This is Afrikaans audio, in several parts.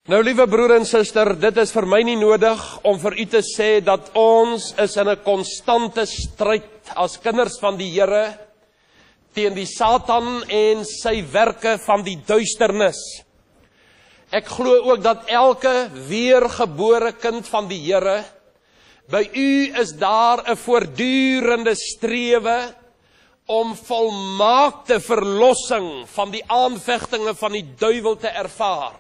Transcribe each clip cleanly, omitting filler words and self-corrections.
Nou liewe broer en suster, dit is vir my nie nodig om vir u te sê dat ons is in 'n konstante stryd as kinders van die Here teen die Satan en sy werke van die duisternis. Ek glo ook dat elke weergebore kind van die Here, by u is daar 'n voortdurende strewe om volmaakte verlossing van die aanvegtinge van die duiwel te ervaar.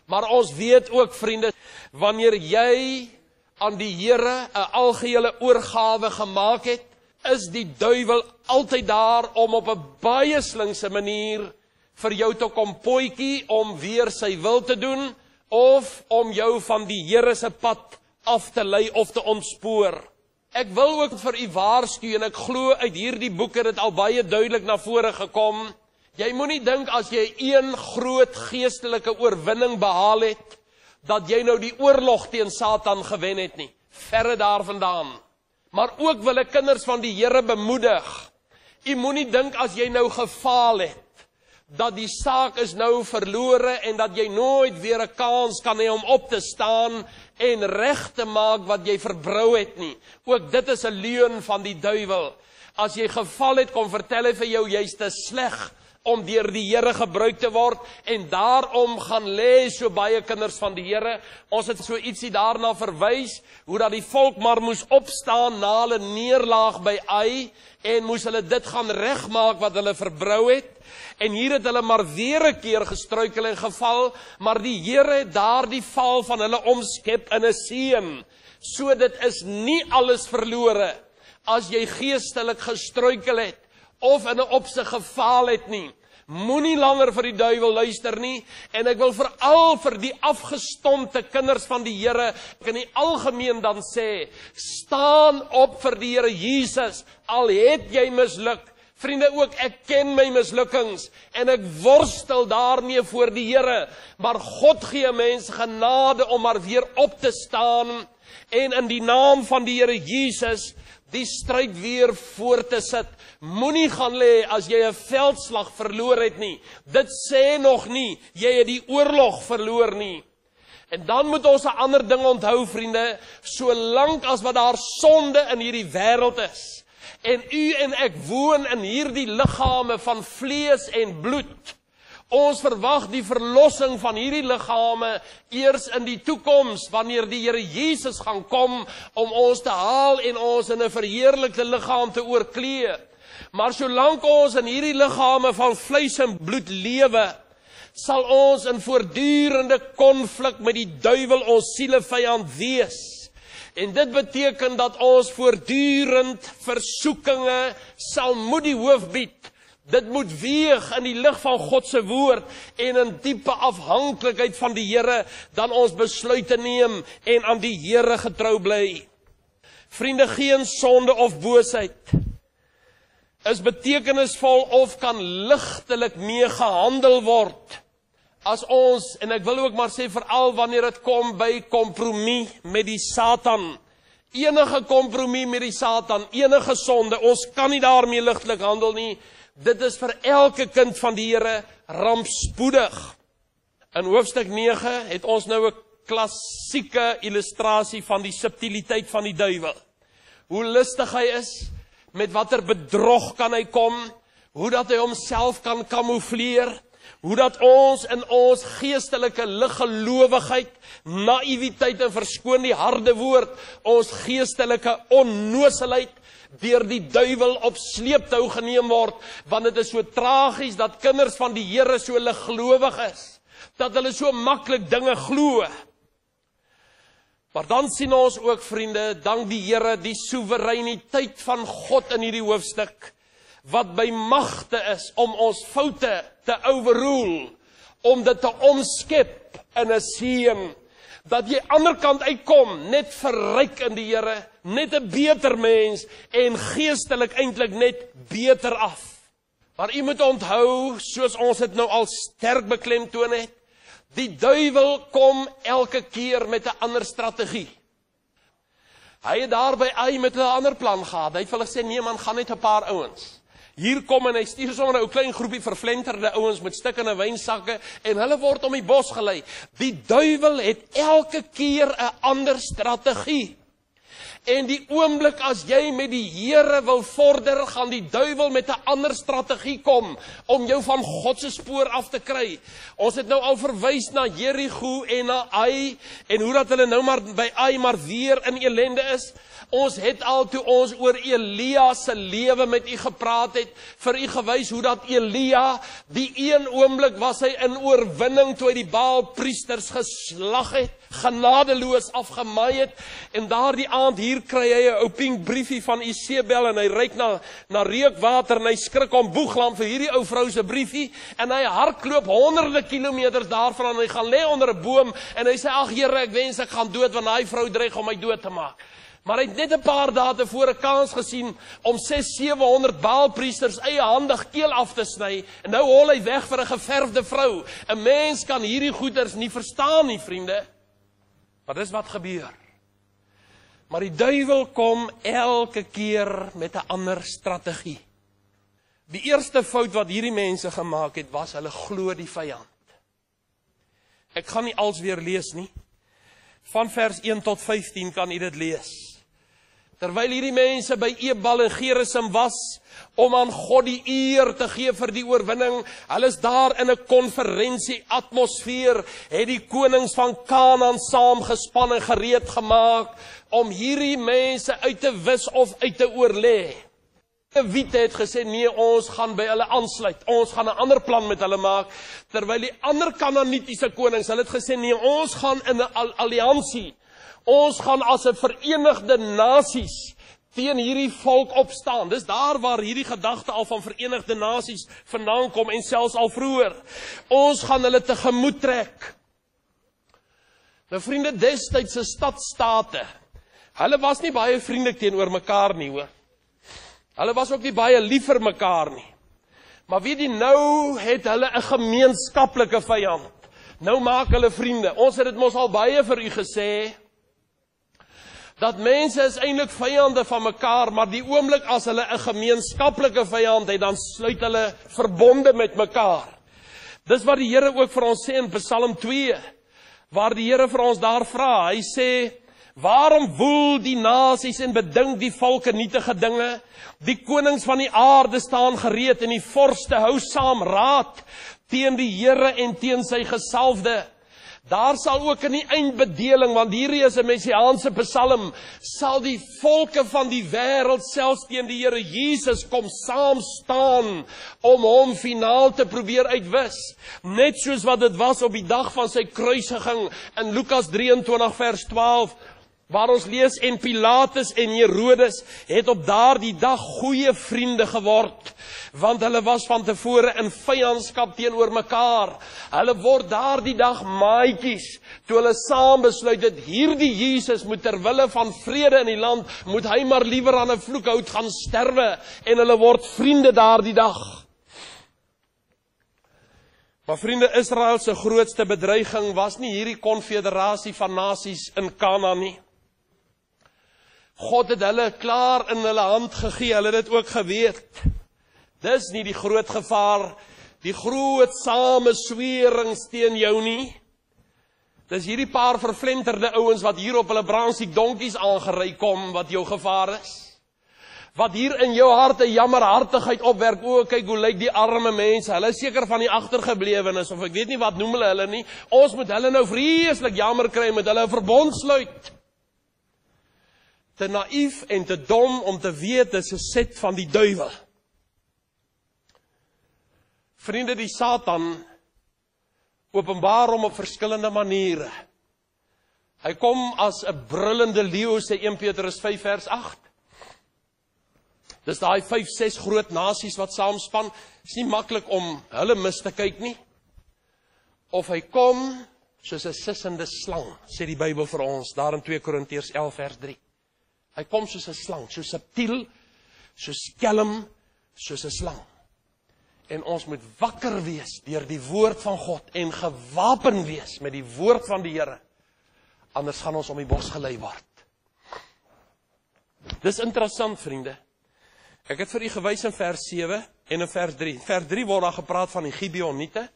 Maar ons weet ook, vriende, wanneer jy aan die Here 'n algehele oorgawe gemaak het, is die duiwel altyd daar om op 'n baie slinkse manier vir jou te kom potjie om weer sy wil te doen, of om jou van die Here se pad af te lei of te ontspoor. Ek wil ook vir u waarsku, en ek glo uit hierdie boek het dit al baie duidelik na vore gekom. Jy moenie dink as jy een groot geestelike oorwinning behaal het, dat jy nou die oorlog teen Satan gewen het nie. Verre daarvandaan. Maar ook wil ek kinders van die Here bemoedig. U moenie dink as jy nou gefaal het, dat die saak is nou verlore en dat jy nooit weer 'n kans kan hê om op te staan en reg te maak wat jy verbrou het nie. Ook dit is 'n leuen van die duiwel. As jy geval het, kom vertel hy vir jou, jy's te sleg om deur die Here gebruik te word, en daarom gaan lê so baie kinders van die Here. Ons het so ietsie daarna verwys, hoe dat die volk maar moes opstaan na hulle neerlaag by Ai, en moes hulle dit gaan regmaak wat hulle verbrou het, en hier het hulle maar weer 'n keer gestruikel en geval, maar die Here het daardie val van hulle omskep in 'n seën. So dit is nie alles verlore, as jy geestelik gestruikel het, of in 'n opsig gefaal het nie. Moenie langer vir die duiwel luister nie, en ek wil veral vir die afgestompte kinders van die Here in die algemeen dan sê, staan op vir die Here Jesus, al het jy misluk. Vriende, ook ek ken my mislukkings, en ek worstel daarmee voor die Here, maar God gee mens genade om maar weer op te staan, en in die naam van die Here Jesus, die stryd weer voort te sit. Moenie gaan lê as jy 'n veldslag verloor het nie. Dit sê nog nie, jy het die oorlog verloor nie. En dan moet ons 'n ander ding onthou, vriende, solank as wat daar sonde in hierdie wêreld is, en u en ek woon in hierdie liggame van vlees en bloed, ons verwag die verlossing van hierdie liggame eers in die toekoms, wanneer die Here Jesus gaan kom om ons te haal en ons in 'n verheerlikte liggaam te oorklee. Maar solank ons in hierdie liggame van vleis en bloed lewe, sal ons in voortdurende konflik met die duiwel ons sielevyand wees. En dit beteken dat ons voortdurend versoekinge sal moet die hoof bied. Dit moet weeg in die lig van God se woord en in diepe afhanklikheid van die Here, dan ons besluite neem en aan die Here getrou bly. Vriende, geen sonde of boosheid is betekenisvol of kan ligtelik mee gehandel word as ons, en ek wil ook maar sê veral wanneer dit kom by kompromie met die Satan. Enige kompromie met die Satan, enige sonde, ons kan nie daarmee ligtelik handel nie. Dit is vir elke kind van die Here rampspoedig. In hoofstuk 9 het ons nou 'n klassieke illustrasie van die subtiliteit van die duiwel. Hoe listig hy is, met watter bedrog kan hy kom, hoe dat hy homself kan kamoufleer, hoe dat ons in ons geestelike liggelowigheid, naïwiteit en verskoon die harde woord, ons geestelike onnoselheid, deur die duiwel op sleeptou geneem word, want dit is so tragies dat kinders van die Here so liggelowig is, dat hulle so maklik dinge glo. Maar dan sien ons ook, vriende, dank die Here, die soewereiniteit van God in hierdie hoofstuk, wat by magte is om ons foute te overrule, om dit te omskep in 'n seën, dat jy ander kant uitkom, net verryk in die Here, net 'n beter mens, en geestelik eintlik net beter af. Maar u moet onthou, soos ons dit nou al sterk beklemtoon het, die duiwel kom elke keer met 'n ander strategie. Hy het daarby met 'n ander plan gehad. Hy het vir hulle gesê, nee man, gaan net 'n paar ouens. hier kom en hy stuur sommer 'n ou klein groepie vervlenterde ouens met stikkende wynsakke en hulle word om die bos gelei. Die duiwel het elke keer 'n ander strategie. En die oomblik as jy met die Here wil vorder, gaan die duiwel met 'n ander strategie kom om jou van God se spoor af te kry. Ons het nou al verwys na Jerigo en na Ai en hoe dat hulle nou maar by Ai maar weer in ellende is. Ons het al toe ons oor Elia se lewe met u gepraat het, vir u gewys hoe dat Elia, die een oomblik was hy in oorwinning toe hy die Baal priesters geslag het, genadeloos afgemaai het, en daardie aand hier kry hy 'n ou pink briefie van Isebel en hy ryk na reukwater en hy skrik om boeglam vir hierdie ou vrou se briefie en hy hardloop honderde kilometers daarvan en hy gaan lê onder 'n boom en hy sê ag Here, ek wens ek gaan dood want daai vrou dreig om my dood te maak. Maar hy het net 'n paar dae tevore 'n kans gesien om 600-700 Baalpriesters eie handig keel af te sny en nou hol hy weg vir 'n geverfde vrou. 'n Mens kan hierdie goeters nie verstaan nie, vriende. Maar dis wat gebeur. Maar die duiwel kom elke keer met 'n ander strategie. Die eerste fout wat hierdie mense gemaak het, was hulle glo die vyand. Ek gaan nie als weer lees nie. Van vers 1 tot 15 kan u dit lees. Terwyl hierdie mense by Ebal en Gerizim was, om aan God die eer te gee vir die oorwinning, hulle is daar in 'n konferensie atmosfeer, het die konings van Kanaan saamgespan en gereed gemaak, om hierdie mense uit te wis of uit te oorlê. Wiete het gesê, nee, ons gaan by hulle aansluit, ons gaan 'n ander plan met hulle maak, terwyl die ander Kanaanitiese konings, hulle het gesê, nee, ons gaan in 'n alliansie, ons gaan as 'n verenigde nasies teen hierdie volk opstaan. Dis daar waar hierdie gedagte al van verenigde nasies vandaan kom en selfs al vroeër. Ons gaan hulle tegemoet trek. Nou vriende, destydse stadsstate, hulle was nie baie vriendelik teenoor mekaar nie, hoor. Hulle was ook nie baie lief vir mekaar nie. Maar weet jy, nou het hulle 'n gemeenskaplike vyand. Nou maak hulle vriende. Ons het dit mos al baie vir u gesê, dat mense is eintlik vyande van mekaar, maar die oomblik as hulle 'n gemeenskaplike vyand het, dan sluit hulle verbonde met mekaar. Dis wat die Here ook vir ons sê in Psalm 2, waar die Here vir ons daar vra. Hy sê, waarom woel die nasies en bedink die volke nietige dinge? Die konings van die aarde staan gereed en die vorste hou saam raad teen die Here en teen sy gesalfde. Daar sal ook in die eindbedeling, want hierdie is 'n messiaanse psalm, sal die volke van die wêreld selfs teen die Here Jesus kom saam staan om hom finaal te probeer uitwis. Net soos wat dit was op die dag van sy kruisiging in Lukas 23 vers 12, waar ons lees, en Pilatus en Herodes het op daardie dag goeie vriende geword, want hulle was van tevore in vyandskap teenoor mekaar. Hulle word daardie dag maatjies, toe hulle saam besluit het, hierdie Jesus moet ter wille van vrede in die land, moet hy maar liewer aan 'n vloekhout gaan sterwe, en hulle word vriende daardie dag. Maar vriende, Israel se grootste bedreiging was nie hierdie konfederasie van nasies in Kanaan nie. God het hulle klaar in hulle hand gegee, hulle het dit ook geweet. Dis nie die groot gevaar, die groot sameswerings teen jou nie. Dis hierdie paar vervlenterde ouens wat hier op hulle bransiek donkies aangery kom, wat jou gevaar is. Wat hier in jou hart 'n jammerhartigheid opwerk, o, kyk hoe lyk die arme mense, hulle is seker van die agtergeblewenes, of ek weet nie wat noem hulle nie, ons moet hulle nou vreeslik jammer kry, met hulle 'n verbond sluit. Te naïef en te dom om te weet, dis 'n set van die duiwel. Vriende, die Satan openbaar hom op verskillende maniere. Hy kom as 'n brullende leeu, sê 1 Petrus 5 vers 8. Dis daai 5-6 groot nasies wat saamspan, is nie maklik om hulle mis te kyk nie. Of hy kom soos 'n sissende slang, sê die Bybel vir ons, daar in 2 Korintiërs 11 vers 3. Hy kom soos 'n slang, so subtiel, so skelm, soos 'n slang. En ons moet wakker wees deur die woord van God en gewapen wees met die woord van die Here. Anders gaan ons om die bos gelei word. Dis interessant, vriende. Ek het vir u gewys in vers 7 en in vers 3. In vers 3 word daar gepraat van die Gibeoniete,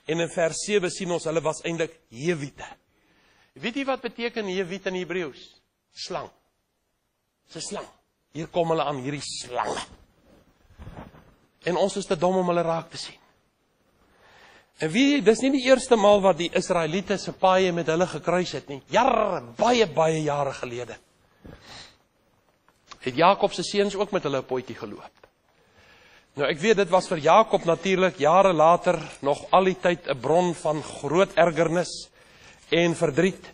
en in vers 7 sien ons, hulle was eintlik Hewiete. Weet jy wat beteken Hewiet in Hebreëus? Slang. Dis 'n slang. Hier kom hulle aan, hierdie slange. En ons is te dom om hulle raak te sien. En wie, dis nie die eerste maal wat die Israeliete se paaie met hulle gekruis het nie. Baie jare gelede. Het Jakob se seuns ook met hulle 'n potjie geloop. Nou ek weet, dit was vir Jakob natuurlik jare later nog al die tyd 'n bron van groot ergernis en verdriet.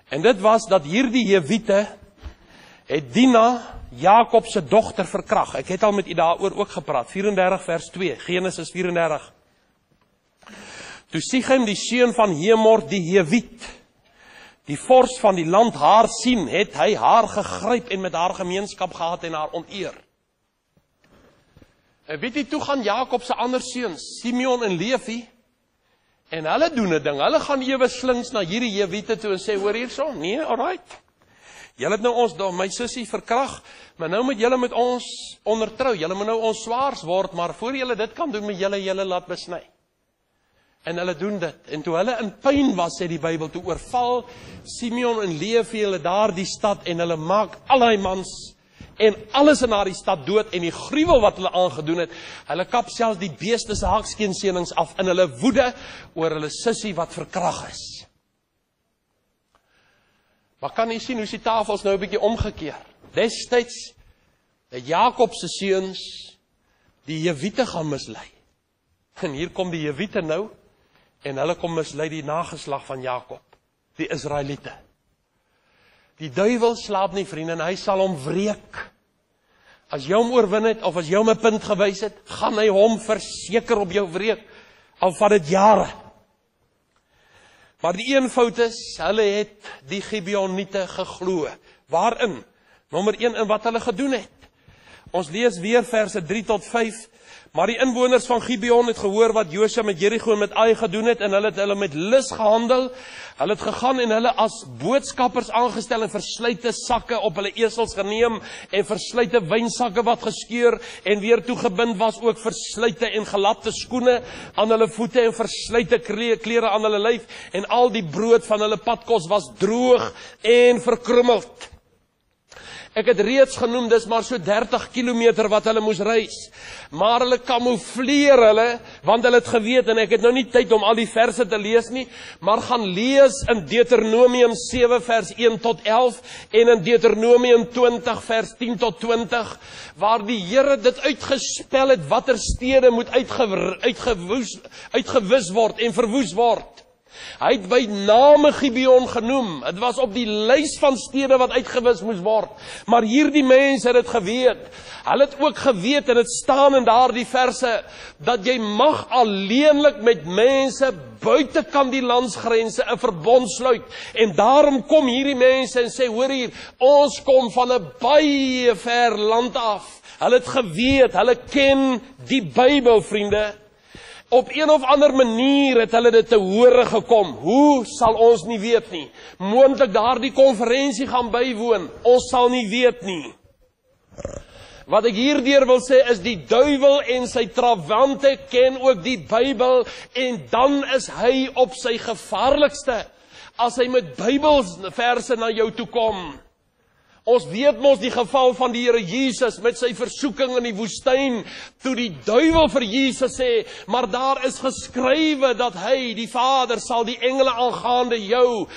En dit was dat hierdie Hewiete het Dina, Jakob se dogter, verkrag. Ek het al met u daaroor ook gepraat. 34 vers 2, Genesis 34. Toe Sichem, die seun van Hemor, die Hewiet, die vors van die land, haar sien, het hy haar gegryp en met haar gemeenskap gehad en haar onteer. En weet jy, toe gaan Jakob se ander seuns, Simeon en Levi, en hulle doen 'n ding, hulle gaan ewe slings na hierdie Hewiete toe en sê, hoor hierso, nee, alright. Julle het nou ons, my sussie verkrag, maar nou moet julle met ons ondertrou, julle moet nou ons swaars word, maar voor julle dit kan doen, moet julle laat besny. En hulle doen dit, en toe hulle in pyn was, sê die Bybel, toe oorval Simeon en Levi hulle daar die stad, en hulle maak al die mans, en alles in daardie stad dood, en die gruwel wat hulle aangedoen het, hulle kap selfs die beeste se haakskeensenings af, in hulle woede, oor hulle sussie wat verkrag is. Maar kan jy sien, hoe is die tafels nou 'n bietjie omgekeer? Destyds, het Jakob se seuns, die Hewiete gaan mislei. En hier kom die Hewiete nou, en hulle kom mislei die nageslag van Jakob, die Israeliete. Die duiwel slaap nie, vriende, en hy sal hom wreek. As jy hom oorwin het, of as jy hom 'n punt gewys het, gaan hy hom verseker op jou wreek, al vat dit jare. Maar die een fout is, hulle het die Gibeoniete geglo. Waarin? Nommer 1, in wat hulle gedoen het. Ons lees weer verse 3 tot 5. Maar die inwoners van Gibeon het gehoor wat Josua met Jerigo en met Ai gedoen het, en hulle het hulle met lus gehandel. Hulle het gegaan en hulle as boodskappers aangestel en verslyte sakke op hulle esels geneem, en verslyte wynsakke wat geskeur en weer toegebind was, ook verslyte en gelapte skoene aan hulle voete en verslyte klere aan hulle lyf, en al die brood van hulle padkos was droog en verkrummeld. Ek het reeds genoem, dis maar so 30 kilometer wat hulle moes reis. Maar hulle kamoufleer hulle, want hulle het geweet, en ek het nou nie tyd om al die verse te lees nie, maar gaan lees in Deuteronomium 7 vers 1 tot 11, en in Deuteronomium 20 vers 10 tot 20, waar die Here dit uitgespel het, watter stede moet uitgewis word en verwoes word. Hy het by name Gibeon genoem. Het was op die lys van stede wat uitgewis moes word. Maar hierdie mense het dit geweet. Hulle het ook geweet, en het staan in daardie verse, dat jy mag alleenlik met mense buitekant die landsgrense 'n verbond sluit. En daarom kom hierdie mense en sê, hoor hier, ons kom van 'n baie ver land af. Hulle het geweet, hulle ken die Bybel, vriende. Op een of ander manier het hulle dit te hore gekom. Hoe sal ons nie weet nie. Moontlik daardie konferensie gaan bywoon. Ons sal nie weet nie. Wat ek hierdeur wil sê is, die duiwel en sy trawante ken ook die Bybel, en dan is hy op sy gevaarlikste as hy met Bybelverse na jou toe kom. Ons weet mos die geval van die Here Jesus met sy versoeking in die woestyn, toe die duiwel vir Jesus sê, maar daar is geskrywe dat hy, die Vader, sal die engele aangaande jou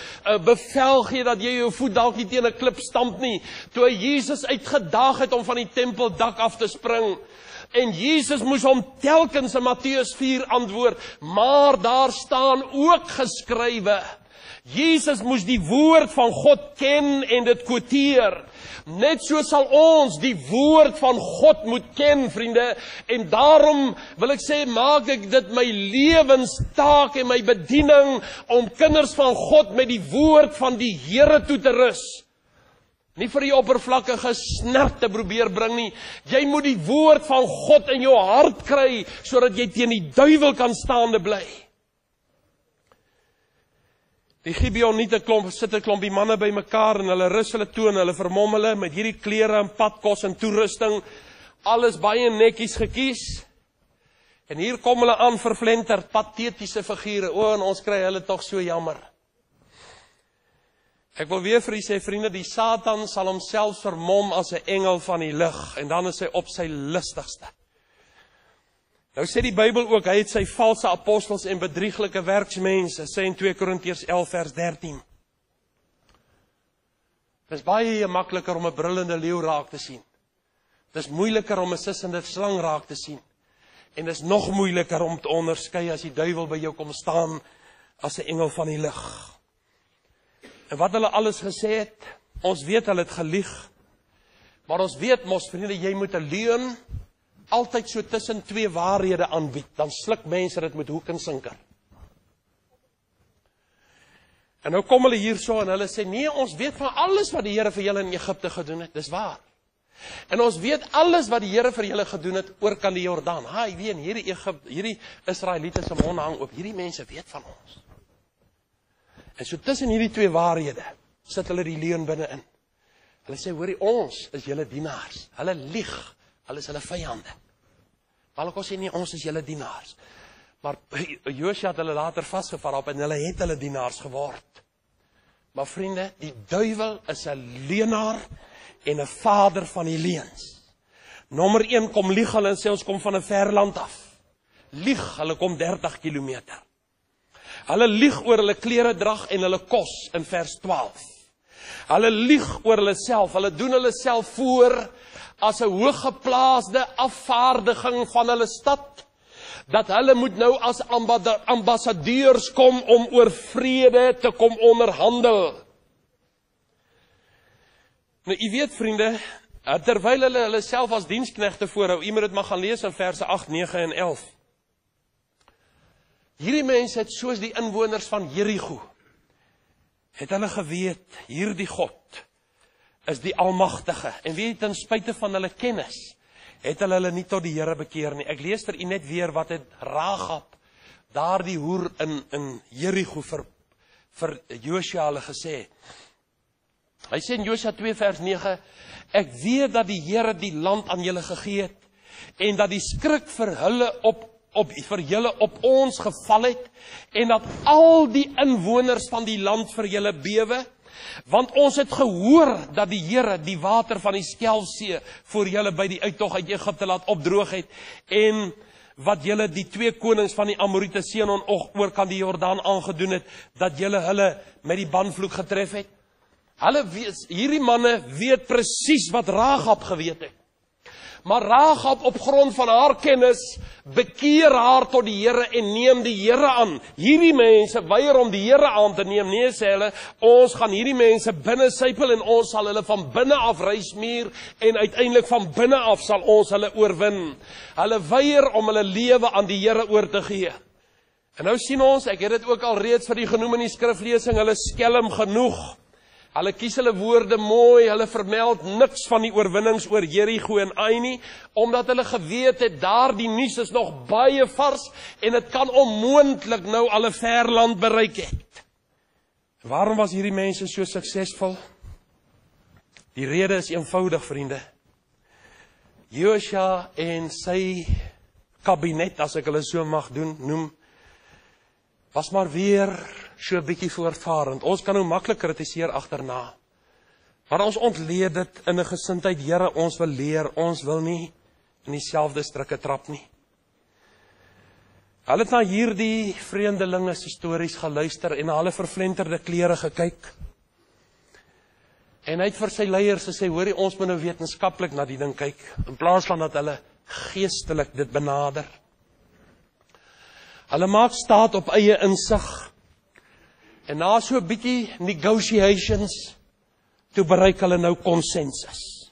bevel gee dat jy jou voet dalk nie teen 'n klip stamp nie. Toe hy Jesus uitgedaag het om van die tempeldak af te spring, en Jesus moes hom telkens in Matteus 4 antwoord, maar daar staan ook geskrywe. Jesus moes die woord van God ken en dit quoteer. Net so sal ons die woord van God moet ken, vriende. En daarom wil ek sê, maak ek dit my lewenstaak en my bediening om kinders van God met die woord van die Here toe te rus. Nie vir die oppervlakkige snert te probeer bring nie. Jy moet die woord van God in jou hart kry, sodat jy teen die duiwel kan staande bly. Die Gibeoniete sit 'n klompie manne by mekaar, en hulle rus hulle toe, en hulle vermom hulle met hierdie klere en padkos en toerusting. Alles baie netjies gekies. En hier kom hulle aan vervlenter, patetiese figure. En ons kry hulle tog so jammer. Ek wil weer vir u sê, vriende, die Satan sal homself vermom as 'n engel van die lig. En dan is hy op sy lustigste. Nou sê die Bybel ook, hy het sy valse apostels en bedrieglike werksmense, sê in 2 Korintiërs 11 vers 13. Dit is baie makliker om 'n brullende leeu raak te sien. Dit is moeiliker om 'n sissende slang raak te sien. En dit is nog moeiliker om te onderskei as die duiwel by jou kom staan as 'n engel van die lig. En wat hulle alles gesê het, ons weet hulle het gelieg. Maar ons weet mos, vriende, jy moet 'n leuen altyd so tussen twee waarhede aanbied, dan sluk mense dit met hoek en sinker. En nou kom hulle hier so en hulle sê, nee, ons weet van alles wat die Here vir julle in Egipte gedoen het, dis waar. En ons weet alles wat die Here vir julle gedoen het, oor kan die Jordaan. Hy weet, hierdie Israeliete se mond hang oop, hierdie mense weet van ons. En so tussen hierdie twee waarhede, sit hulle die leuen binne-in. Hulle sê, hoorie, ons is julle dienaars. Hulle lieg. Hulle is hulle vyande. Maar hulle kon sê nie, ons is julle dienaars. Maar Josua het hulle later vasgevat op en hulle het hulle dienaars geword. Maar vriende, die duiwel is 'n leenaar en 'n vader van die leuns. Nommer 1 kom lieg hulle en sê ons kom van 'n ver land af. Lieg, hulle kom 30 kilometer. Hulle lieg oor hulle kleredrag en hulle kos in vers 12. Hulle lieg oor hulle self, hulle doen hulle self voor as 'n hooggeplaasde afvaardiging van hulle stad, dat hulle moet nou as ambassadeurs kom om oor vrede te kom onderhandel. Nou, u weet vriende, terwyl hulle self as diensknegte voorhou, u moet dit maar gaan lees in verse 8, 9 en 11. Hierdie mense het soos die inwoners van Jerigo, het hulle geweet, hierdie God is die Almagtige. En weet, ten spyte van hulle kennis, het hulle nie tot die Here bekeer nie. Ek lees vir u net weer wat het Rahab, daardie hoer in Jerigo vir Josua hulle gesê. Hy sê in Josua 2 vers 9, ek weet dat die Here die land aan julle gegee het, en dat die skrik vir hulle vir julle op ons geval het, en dat al die inwoners van die land vir julle bewe, want ons het gehoor dat die Here die water van die Skelfsee voor julle by die uittog uit Egipte laat opdroog het, en wat julle die 2 konings van die Amorite Senon oor kan die Jordaan aangedoen het, dat julle hulle met die banvloek getref het. Hierdie manne weet presies wat Rahab geweet het. Maar Rahab op grond van haar kennis bekeer haar tot die Here en neem die Here aan. Hierdie mense weier om die Here aan te neem. Nee, sê hulle, ons gaan hierdie mense binne sypel en ons sal hulle van binne af reismuur en uiteindelik van binne af sal ons hulle oorwin. Hulle weier om hulle lewe aan die Here oor te gee. En nou sien ons, ek het dit ook al reeds vir die genoem in die skriflesing, hulle skelm genoeg. Hulle kies hulle woorde mooi, hulle vermeld niks van die oorwinnings oor Jerigo en Ai nie, omdat hulle geweet het, daar die nuus is nog baie vars, en het kan onmoontlik nou al 'n ver land bereik het. Waarom was hierdie mense so suksesvol? Die rede is eenvoudig, vriende. Josua en sy kabinet, as ek hulle so mag noem, was maar weer so 'n bietjie voortvarend. Ons kan nou maklik kritiseer agterna. Maar ons ontleed dit in 'n gesindheid, Here, ons wil leer, ons wil nie in dieselfde strikke trap nie. Hulle het na hierdie vreemdelinge se stories geluister en na hulle vervlenterde klere gekyk. En hy het vir sy leiers gesê, hoorie, ons moet nou wetenskaplik na die ding kyk, in plaas van dat hulle geestelik dit benader. Hulle maak staat op eie insig. En na so 'n bietjie negotiations, toe bereik hulle nou konsensus.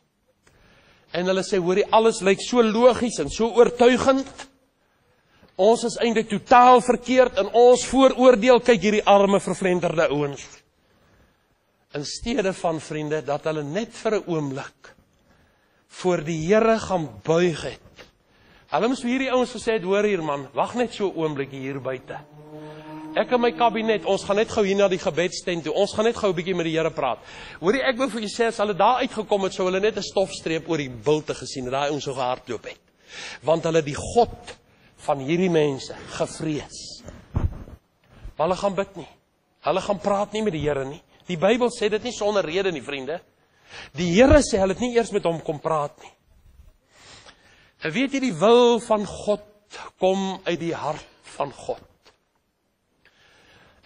En hulle sê, hoorie, alles lyk so logies en so oortuigend. Ons is eintlik totaal verkeerd in ons vooroordeel, kyk hierdie arme vervlenterde ouens. In steede van, vriende, dat hulle net vir 'n oomblik voor die Here gaan buig het. Hulle moes vir hierdie ouens gesê het, hoor hier man, wag net so 'n oomblik hier buite. Ek en my kabinet, ons gaan net gou hier na die gebedstent toe. Ons gaan net gou 'n bietjie met die Here praat. Hoorie, ek wil vir julle sê, as hulle daar uitgekom het, sou hulle net 'n stofstreep oor die bilte gesien het, daai ouens so gehardloop het. Want hulle die God van hierdie mense gevrees. Maar hulle gaan bid nie. Hulle gaan praat nie met die Here nie. Die Bybel sê dit nie sonder rede nie, vriende. Die Here sê hulle het nie eers met hom kom praat nie. En weet jy, die wil van God kom uit die hart van God.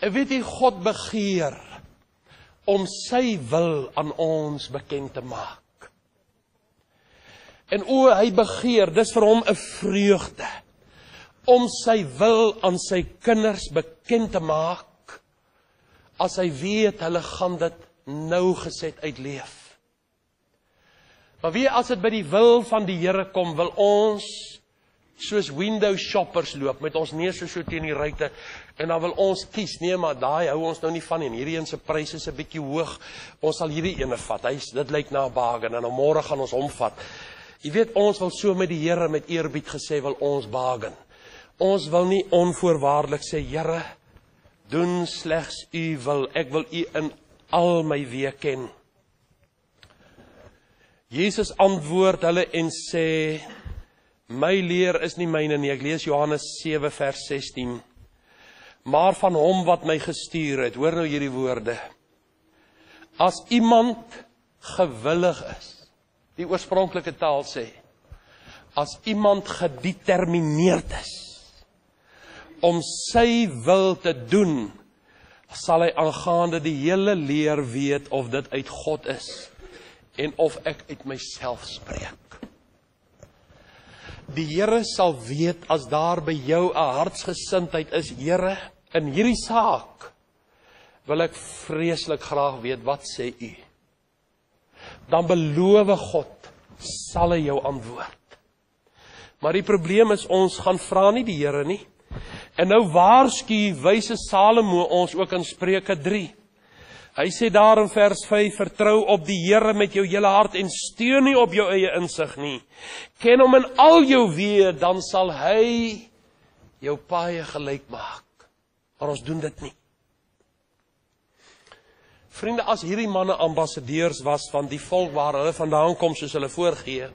En weet jy, God begeer om sy wil aan ons bekend te maak. En hy begeer, dis vir hom 'n vreugde, om sy wil aan sy kinders bekend te maak, as hy weet, hulle gaan dit nougeset uitleef. Maar wie, as dit by die wil van die Here kom, wil ons soos window shoppers loop, met ons neus so teen die ruite, en dan wil ons kies, nee, maar daai hou ons nou nie van, en hierdie een se prys is 'n bietjie hoog, ons sal hierdie ene vat, dit lyk na 'n bargain, en dan môre gaan ons hom vat. Jy weet, ons wil so met die Here met eerbied gesê, wil ons bargain. Ons wil nie onvoorwaardelik sê, Here, doen slegs u wil, ek wil u in al my weë ken. Jesus antwoord hulle en sê, my leer is nie myne nie, ek lees Johannes 7 vers 16, maar van hom wat my gestuur het, hoor nou hierdie woorde, as iemand gewillig is, die oorspronklike taal sê, as iemand gedetermineerd is, om sy wil te doen, sal hy aangaande die hele leer weet of dit uit God is, en of ek uit myself spreek. Die Here sal weet, as daar by jou 'n hartsgesindheid is, Here, in hierdie saak, wil ek vreeslik graag weet, wat sê u? Dan beloof God, sal hy jou antwoord. Maar die probleem is, ons gaan vra nie die Here nie. En nou waarsku wyse Salomo ons ook in Spreuke 3. Hy sê daar in vers 5, vertrou op die Here met jou hele hart en steun nie op jou eie insig nie. Ken hom in al jou weë, dan sal hy jou paaie gelyk maak. Maar ons doen dit nie. Vriende, as hierdie manne ambassadeurs was van die volk waar hulle vandaan kom, soos hulle voorgee,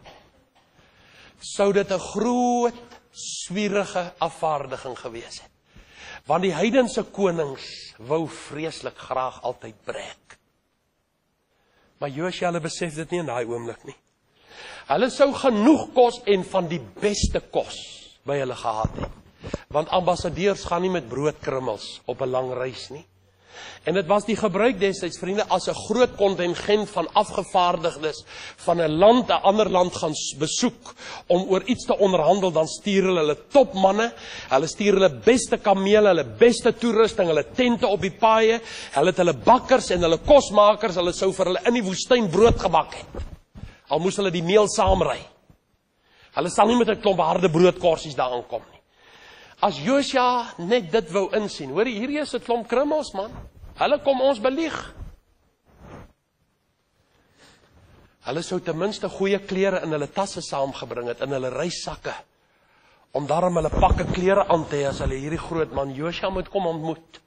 sou dit 'n groot, swierige afvaardiging gewees het. Want die heidense konings wou vreeslik graag altyd breek. Maar Josua, hulle besef dit nie in daai oomblik nie. Hulle sou genoeg kos en van die beste kos by hulle gehad het. Want ambassadeurs gaan nie met broodkrummels op 'n lang reis nie. En dit was die gebruik destyds, vriende, as 'n groot kontingent van afgevaardigdes van 'n land 'n ander land gaan besoek om oor iets te onderhandel, dan stuur hulle topmanne, hulle stuur hulle beste kamele, hulle beste toerusting, hulle tente op die paaie, hulle het hulle bakkers en hulle kosmakers, hulle sou vir hulle in die woestyn brood gebak het. Al moes hulle die meel saamry. Hulle sal nie met 'n klomp harde broodkorsies daar aankom nie. As Josua net dit wou insien, hoor jy, hierdie is 'n klomp krummels, man. Hulle kom ons belieg. Hulle sou ten minste goeie klere in hulle tasse saamgebring het, in hulle reissakke, om daarom hulle pakke klere aan te hê as hulle hierdie groot man Josua moet kom ontmoet.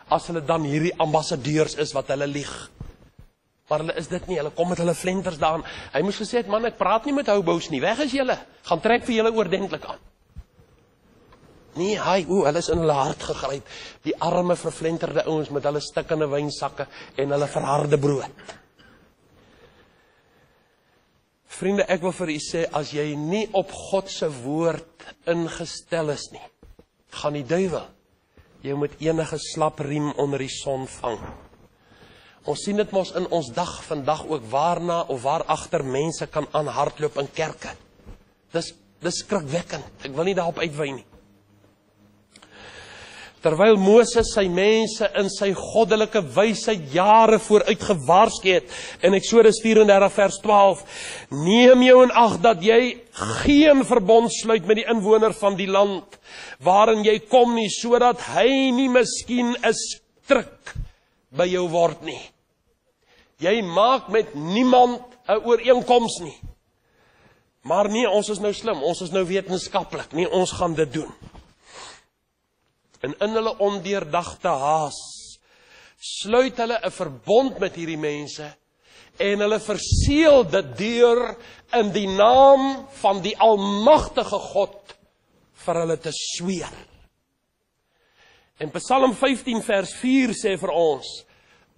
As hulle dan hierdie ambassadeurs is wat hulle lieg. Maar hulle is dit nie, hulle kom met hulle flenters daan. Hy moes gesê het, man, ek praat nie met houbous nie, weg is julle, gaan trek vir julle oordentlik aan. Nee, hulle is in hulle hart gegryp, die arme verflenterde ouens met hulle stikkende wynsakke en hulle verharde brood. Vriende, ek wil vir u sê, as jy nie op God se woord ingestel is nie, gaan die duiwel jou met enige slap riem onder die son vang. Ons sien dit mos in ons dag vandag ook, waarna of waar agter mense kan aanhardloop in kerke. Dis skrikwekkend, ek wil nie daarop uitwy nie. Terwyl Moses sy mense in sy goddelike wysheid jare vooruit gewaarsku het, in Eksodus 34 vers 12, neem jou in ag dat jy geen verbond sluit met die inwoner van die land, waarin jy kom nie, sodat hy nie miskien 'n struik by jou word nie. Jy maak met niemand 'n ooreenkoms nie. Maar nee, ons is nou slim, ons is nou wetenskaplik, nee, ons gaan dit doen. en in hulle ondeurdagte haas, sluit hulle 'n verbond met hierdie mense, en hulle verseël dit deur in die naam van die almagtige God vir hulle te sweer. En Psalm 15 vers 4 sê vir ons,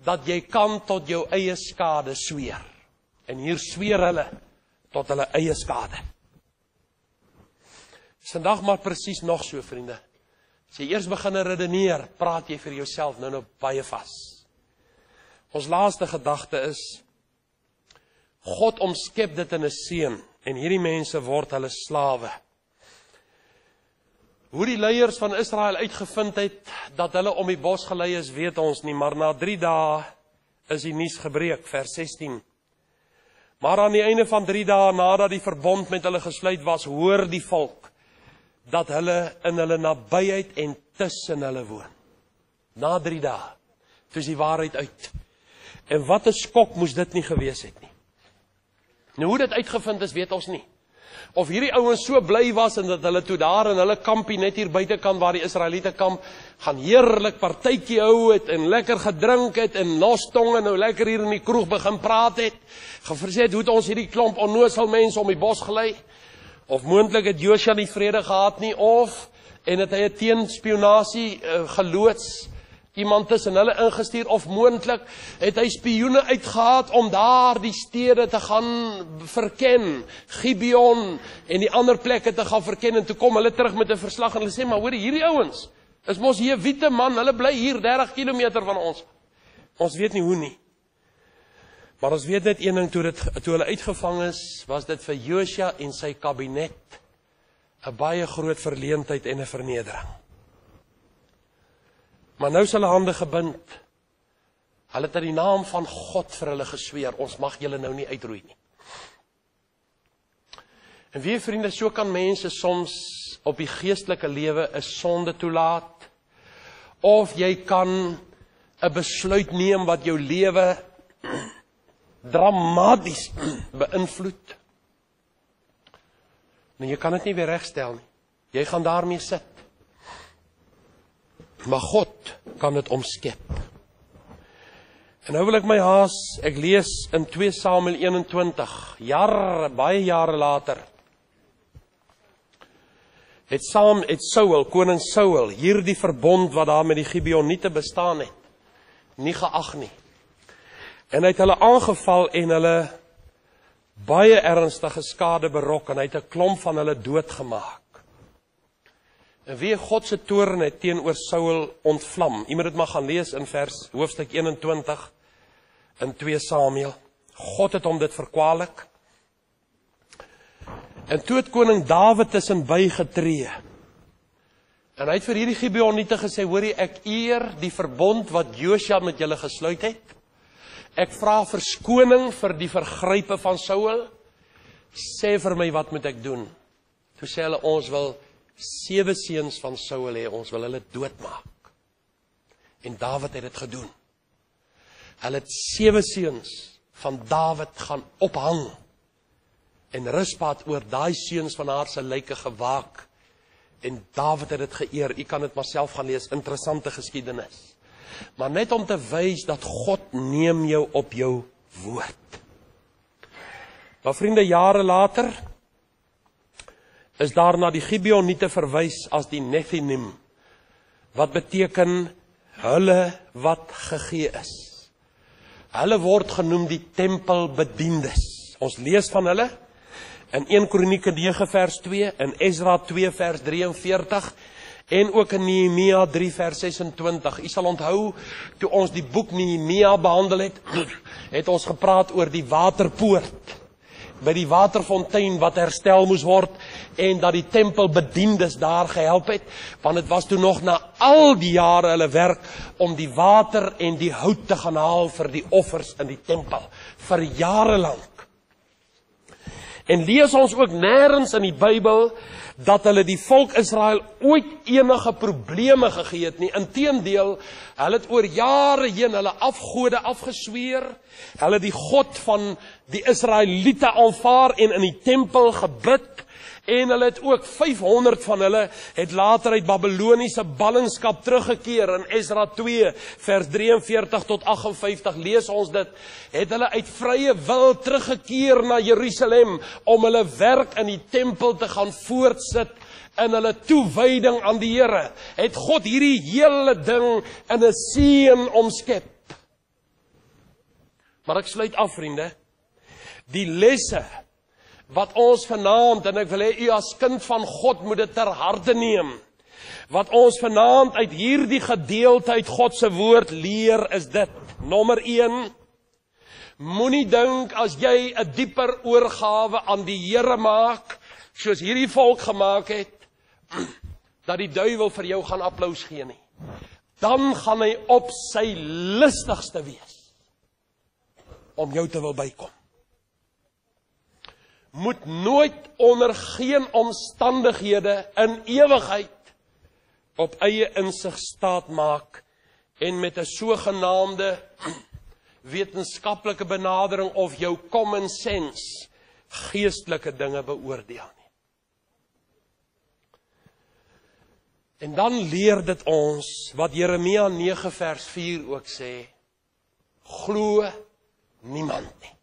dat jy kan tot jou eie skade sweer. En hier sweer hulle tot hulle eie skade. Vandag maar presies nog so, vriende. As jy eers begin redeneer, praat jy vir jouself nou baie vas. Ons laaste gedagte is, God omskep dit in 'n seën, en hierdie mense word hulle slawe. Hoe die leiers van Israel uitgevind het, dat hulle om die bos gelei is, weet ons nie, maar na 3 dae is die nuus gebreek, vers 16. Maar aan die einde van 3 dae, nadat die verbond met hulle gesluit was, hoor die volk, dat hulle in hulle nabyheid en tussen hulle woon. Na 3 dae, toe is die waarheid uit. En wat 'n skok moes dit nie gewees het nie. Nou hoe dit uitgevind is, weet ons nie. Of hierdie ouens so bly was, en dat hulle toe daar in hulle kampie, net hier buitekant waar die Israeliete kamp, gaan heerlik partytjie hou het, en lekker gedrink het, en nostonge nou lekker hier in die kroeg begin praat het, geversê het, hoe het ons hierdie klomp onnoosel mense om die bos gelei, of moontlik het Josua nie vrede gehad nie, en het hy 'n teenspionasie geloods, iemand tussen hulle ingestuur, of moontlik het hy spioene uitgehaat om daar die stede te gaan verken, Gibeon en die ander plekke te gaan verken, en toe kom hulle terug met 'n verslag en hulle sê, maar hoor, hierdie ouens is mos hier wiete man, hulle bly hier 30 kilometer van ons. Ons weet nie hoe nie. Maar ons weet net een ding, toe hulle uitgevang is, was dit vir Josua en sy kabinet 'n baie groot verleentheid en 'n vernedering. Maar nou is hulle hande gebind. Hulle het in die naam van God vir hulle gesweer, ons mag julle nou nie uitroei nie. En weer vriende, so kan mense soms op die geestelike lewe 'n sonde toelaat, of jy kan 'n besluit neem wat jou lewe dramaties beïnvloed. Nou, jy kan dit nie weer regstel nie. Jy gaan daarmee sit. Maar God kan dit omskep. En nou wil ek my haas, ek lees in 2 Samuel 21, baie jare later, het Saul, koning Saul, hierdie verbond wat daar met die Gibeoniete bestaan het, nie geag nie. En hy het hulle aangeval en hulle baie ernstige skade berok, en hy het 'n klomp van hulle doodgemaak. En wie God se toorn het teenoor Saul ontvlam. Jy moet dit maar gaan lees in hoofstuk 21 in 2 Samuel. God het hom dit verkwalik. En toe het koning Dawid tussenby getree. En hy het vir hierdie Gibeoniete gesê, hoorie, ek eer die verbond wat Josua met julle gesluit het. Ek vra verskoning vir die vergrype van Saul. Sê vir my, wat moet ek doen? Toe sê hulle, ons wil 7 seuns van Saul hê, ons wil hulle doodmaak. En Dawid het dit gedoen. Hulle het 7 seuns van Dawid gaan ophang. En Rispa het oor daai seuns van haar se lyke gewaak. En Dawid het dit geëer. U kan dit maar self gaan lees, interessante geskiedenis. Maar net om te wys dat God neem jou op jou woord. Maar vriende, jare later is daar na die Gibeoniete verwys as die Nephilim, wat beteken hulle wat gegee is. Hulle word genoem die tempelbediendes. Ons lees van hulle in 1 Kronieke 9 vers 2, in Ezra 2 vers 43, en ook in Nehemia 3 vers 26. U sal onthou, toe ons die boek Nehemia behandel het, het ons gepraat oor die waterpoort, by die waterfontein wat herstel moes word, en dat die tempelbediendes daar gehelp het, want het was toe nog na al die jare hulle werk, om die water en die hout te gaan haal vir die offers in die tempel, vir jare lang. En lees ons ook nêrens in die Bybel, dat hulle die volk Israel ooit enige probleme gegee het nie. Inteendeel, hulle het oor jare heen hulle afgode afgesweer, hulle die God van die Israeliete aanvaar en in die tempel gebid, En hulle het ook 500 van hulle het later uit Babyloniese ballingskap teruggekeer. In Esra 2 vers 43 tot 58 lees ons dit. Het hulle uit vrye wil teruggekeer na Jerusalem om hulle werk in die tempel te gaan voortsit in hulle toewyding aan die Here. Het God hierdie hele ding in 'n seën omskep. Maar ek sluit af, vriende. Die lesse wat ons vanaand, en ek wil hê u as kind van God moet dit ter harte neem, wat ons vanaand uit hierdie gedeelte uit God se woord leer, is dit. Nommer 1, moenie dink as jy 'n dieper oorgawe aan die Here maak, soos hierdie volk gemaak het, dat die duiwel vir jou gaan applous gee nie. Dan gaan hy op sy lustigste wees om jou te wil bykom. Moet nooit onder geen omstandighede in ewigheid op eie insig staat maak en met 'n sogenaamde wetenskaplike benadering of jou common sense geestelike dinge beoordeel nie. En dan leer dit ons wat Jeremia 9 vers 4 ook sê, glo niemand nie.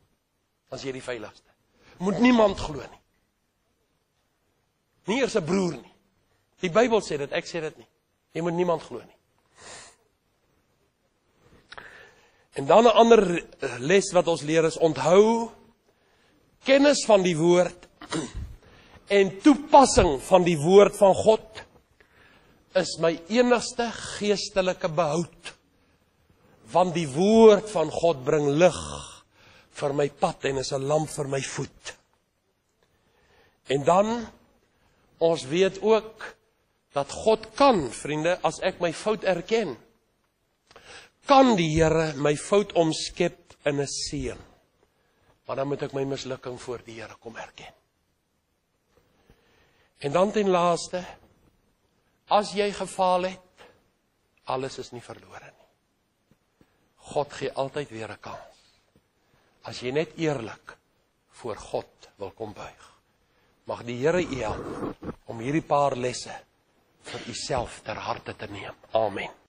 As jy die veiligste. Moet niemand glo nie. Nie eers 'n broer nie. Die Bybel sê dit, ek sê dit nie. Jy moet niemand glo nie. En dan 'n ander les wat ons leer is, onthou, kennis van die woord en toepassing van die woord van God is my enigste geestelike behoud. Want die woord van God bring lig vir my pad en is 'n lamp vir my voet. En dan, ons weet ook, dat God kan, vriende, as ek my fout erken, kan die Here my fout omskep in 'n seën. Maar dan moet ek my mislukking voor die Here kom erken. En dan ten laaste, as jy gefaal het, alles is nie verlore nie. God gee altyd weer 'n kans. As jy net eerlik voor God wil kom buig. Mag die Here u help om hierdie paar lesse vir u self ter harte te neem. Amen.